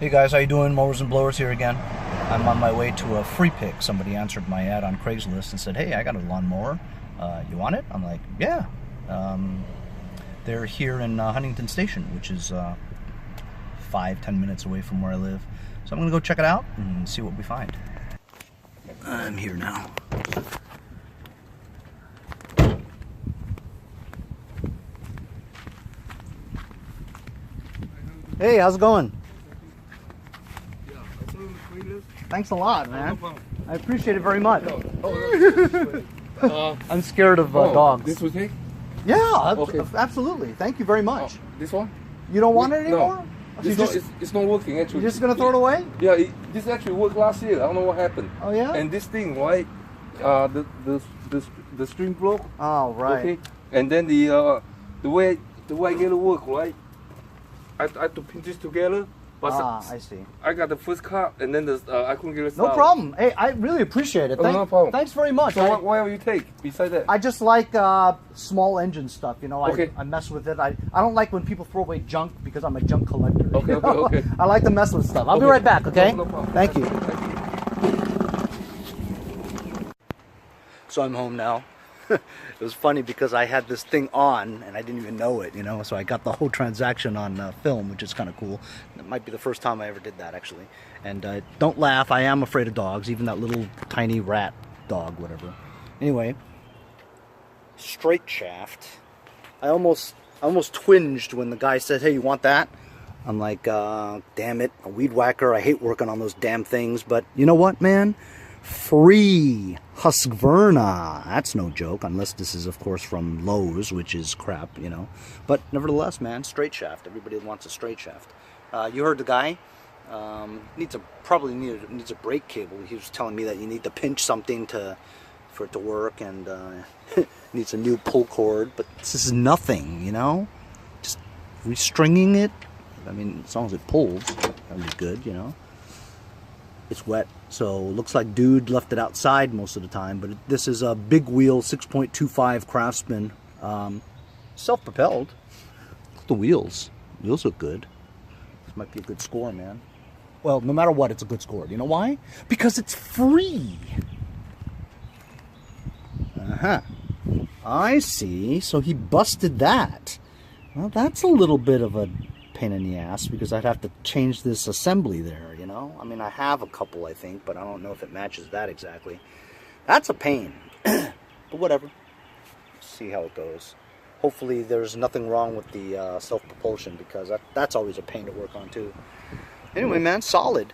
Hey guys, how you doing? Mowers and Blowers here again. I'm on my way to a free pick. Somebody answered my ad on Craigslist and said, hey, I got a lawnmower. You want it? I'm like, yeah. They're here in Huntington Station, which is 5-10 minutes away from where I live. So I'm going to go check it out and see what we find. I'm here now. Hey, how's it going? Thanks a lot, man. No problem. I appreciate it very much. I'm scared of dogs. This will take? Yeah, okay. Absolutely. Thank you very much. This one? You don't want it anymore? No. It's not working actually. You're just going to throw it away? Yeah, this actually worked last year. I don't know what happened. Oh yeah? And this thing, right? The string broke. Oh right. Okay. And then the way I get it work, right? I had to pin this together. But I see. I got the first car, and then I couldn't get it No started. problem. Hey, I really appreciate it. No problem. Thanks very much. So what will you take besides that? I just like small engine stuff. You know, Okay. I mess with it. I don't like when people throw away junk because I'm a junk collector. Okay, okay. I like to mess with stuff. I'll be right back, okay? No problem. Thank you. So I'm home now. It was funny because I had this thing on and I didn't even know it, you know, so I got the whole transaction on film, which is kind of cool. It might be the first time I ever did that, actually. And don't laugh, I am afraid of dogs, even that little tiny rat dog, whatever. Anyway, straight shaft. I almost twinged when the guy said, hey, you want that? I'm like, damn it, a weed whacker, I hate working on those damn things, but you know what, man? Free Husqvarna. That's no joke, unless this is, of course, from Lowe's, which is crap, you know. But nevertheless, man, straight shaft. Everybody wants a straight shaft. You heard the guy. Probably needs a brake cable. He was telling me that you need to pinch something for it to work, and needs a new pull cord. But this is nothing, you know. Just restringing it. I mean, as long as it pulls, that'll be good, you know. It's wet, so looks like dude left it outside most of the time, but this is a big wheel 6.25 Craftsman, self-propelled. Look at the wheels. Wheels look good. This might be a good score, man. Well, no matter what, it's a good score. You know why? Because it's free. I see. So he busted that. Well, that's a little bit of a pain in the ass because I'd have to change this assembly there, you know. I mean, I have a couple, I think, but I don't know if it matches that exactly. That's a pain. But whatever. See how it goes. Hopefully there's nothing wrong with the self-propulsion because that's always a pain to work on too. Anyway, man, solid.